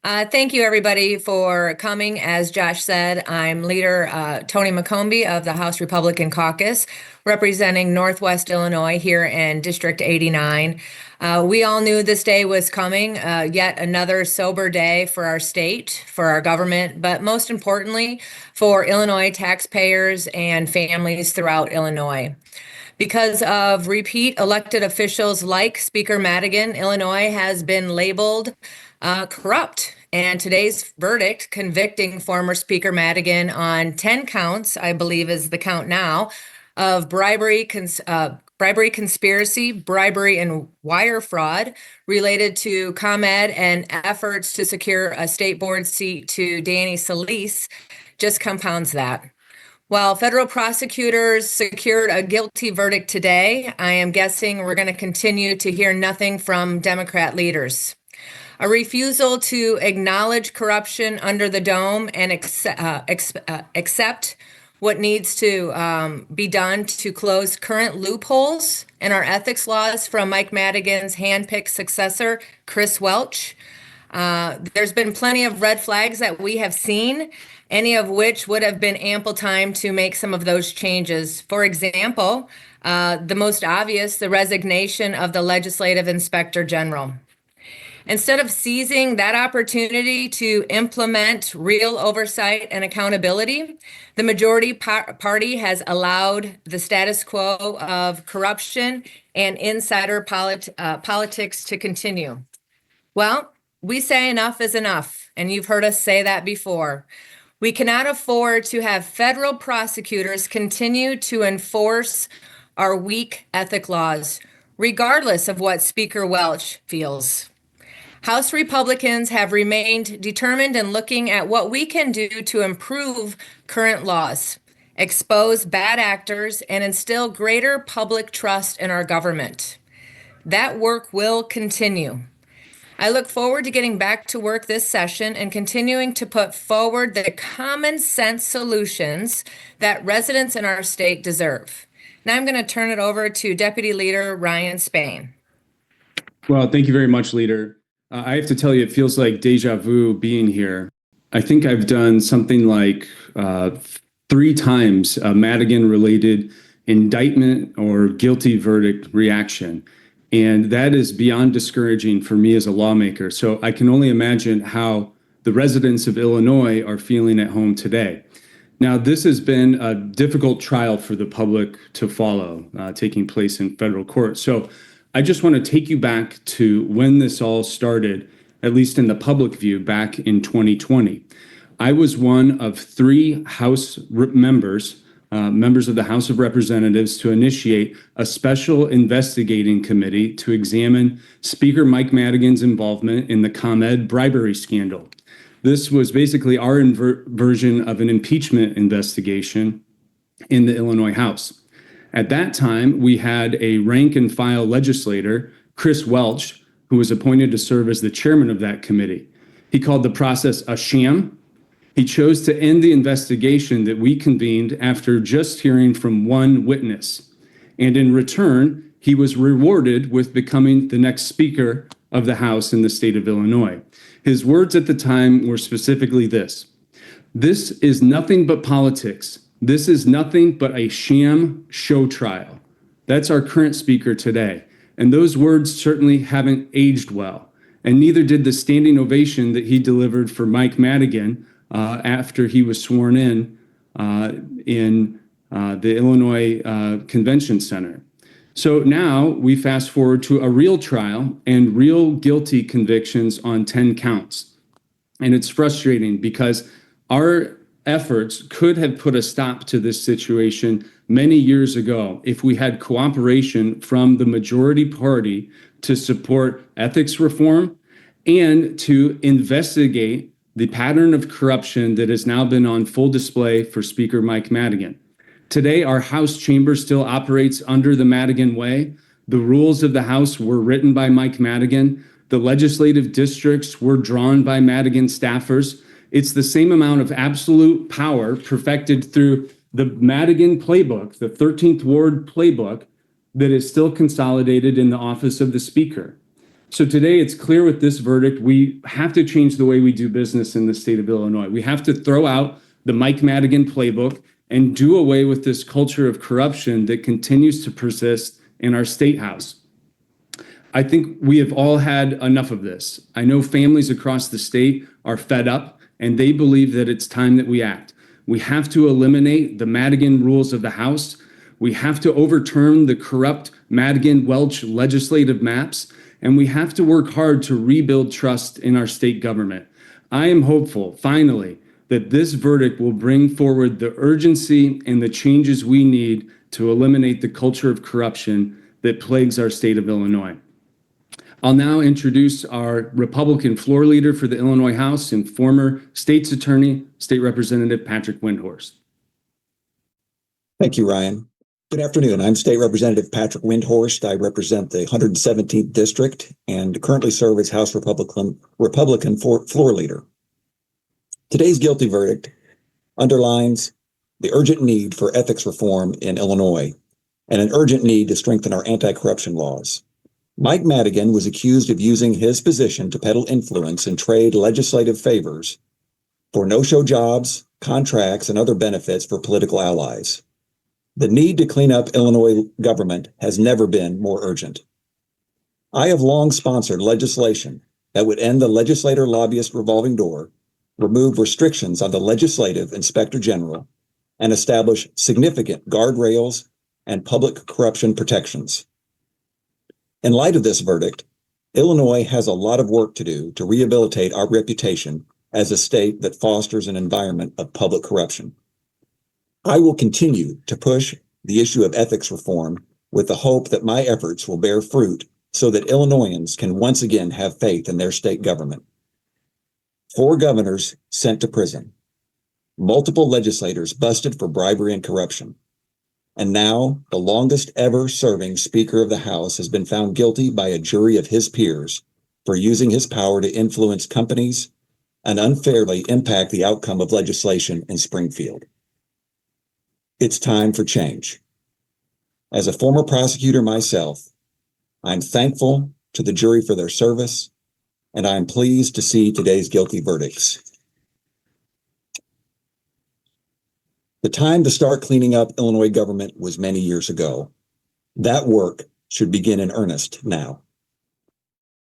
Thank you, everybody, for coming. As Josh said, I'm leader Tony McCombie of the House Republican Caucus, representing Northwest Illinois here in District 89. We all knew this day was coming, yet another sober day for our state, for our government, but most importantly, for Illinois taxpayers and families throughout Illinois. Because of repeat elected officials like Speaker Madigan, Illinois has been labeled corrupt. And today's verdict convicting former Speaker Madigan on 10 counts, I believe is the count now, of bribery conspiracy, bribery and wire fraud related to ComEd and efforts to secure a state board seat to Danny Solis just compounds that. While federal prosecutors secured a guilty verdict today, I am guessing we're going to continue to hear nothing from Democrat leaders. A refusal to acknowledge corruption under the dome and accept what needs to be done to close current loopholes in our ethics laws from Mike Madigan's handpicked successor, Chris Welch. There's been plenty of red flags that we have seen, any of which would have been ample time to make some of those changes. For example, the most obvious, the resignation of the legislative inspector general. Instead of seizing that opportunity to implement real oversight and accountability, the majority party has allowed the status quo of corruption and insider politics to continue. Well, we say enough is enough, and you've heard us say that before. We cannot afford to have federal prosecutors continue to enforce our weak ethic laws, regardless of what Speaker Welch feels. House Republicans have remained determined in looking at what we can do to improve current laws, expose bad actors, and instill greater public trust in our government. That work will continue. I look forward to getting back to work this session and continuing to put forward the common sense solutions that residents in our state deserve. Now I'm going to turn it over to Deputy Leader Ryan Spain. Well, thank you very much, Leader. I have to tell you, it feels like deja vu being here. I think I've done something like 3 times a Madigan-related indictment or guilty verdict reaction. And that is beyond discouraging for me as a lawmaker. So I can only imagine how the residents of Illinois are feeling at home today. Now, this has been a difficult trial for the public to follow, taking place in federal court. So I just want to take you back to when this all started, at least in the public view, back in 2020. I was one of 3 House members of the House of Representatives to initiate a special investigating committee to examine Speaker Mike Madigan's involvement in the ComEd bribery scandal. This was basically our version of an impeachment investigation in the Illinois House. At that time, we had a rank and file legislator, Chris Welch, who was appointed to serve as the chairman of that committee. He called the process a sham. He chose to end the investigation that we convened after just hearing from one witness. And in return, he was rewarded with becoming the next Speaker of the House in the state of Illinois. His words at the time were specifically this: "This is nothing but politics. This is nothing but a sham show trial." That's our current Speaker today. And those words certainly haven't aged well. And neither did the standing ovation that he delivered for Mike Madigan after he was sworn in the Illinois Convention Center. So now we fast forward to a real trial and real guilty convictions on 10 counts. And it's frustrating because our efforts could have put a stop to this situation many years ago if we had cooperation from the majority party to support ethics reform and to investigate the pattern of corruption that has now been on full display for Speaker Mike Madigan. Today, our House chamber still operates under the Madigan way. The rules of the House were written by Mike Madigan. The legislative districts were drawn by Madigan staffers. It's the same amount of absolute power perfected through the Madigan playbook, the 13th Ward playbook, that is still consolidated in the office of the Speaker. So today it's clear with this verdict, we have to change the way we do business in the state of Illinois. We have to throw out the Mike Madigan playbook and do away with this culture of corruption that continues to persist in our state house. I think we have all had enough of this. I know families across the state are fed up and they believe that it's time that we act. We have to eliminate the Madigan rules of the House. We have to overturn the corrupt Madigan-Welch legislative maps, and we have to work hard to rebuild trust in our state government. I am hopeful, finally, that this verdict will bring forward the urgency and the changes we need to eliminate the culture of corruption that plagues our state of Illinois. I'll now introduce our Republican floor leader for the Illinois House and former state's attorney, State Representative Patrick Windhorst. Thank you, Ryan. Good afternoon. I'm State Representative Patrick Windhorst. I represent the 117th District and currently serve as House Republican floor leader. Today's guilty verdict underlines the urgent need for ethics reform in Illinois and an urgent need to strengthen our anti-corruption laws. Mike Madigan was accused of using his position to peddle influence and trade legislative favors for no-show jobs, contracts, and other benefits for political allies. The need to clean up Illinois government has never been more urgent. I have long sponsored legislation that would end the legislator-lobbyist revolving door, remove restrictions on the legislative inspector general, and establish significant guardrails and public corruption protections. In light of this verdict, Illinois has a lot of work to do to rehabilitate our reputation as a state that fosters an environment of public corruption. I will continue to push the issue of ethics reform with the hope that my efforts will bear fruit so that Illinoisans can once again have faith in their state government. 4 governors sent to prison, multiple legislators busted for bribery and corruption, and now the longest ever serving Speaker of the House has been found guilty by a jury of his peers for using his power to influence companies and unfairly impact the outcome of legislation in Springfield. It's time for change. As a former prosecutor myself, I'm thankful to the jury for their service, and I'm pleased to see today's guilty verdicts. The time to start cleaning up Illinois government was many years ago. That work should begin in earnest now.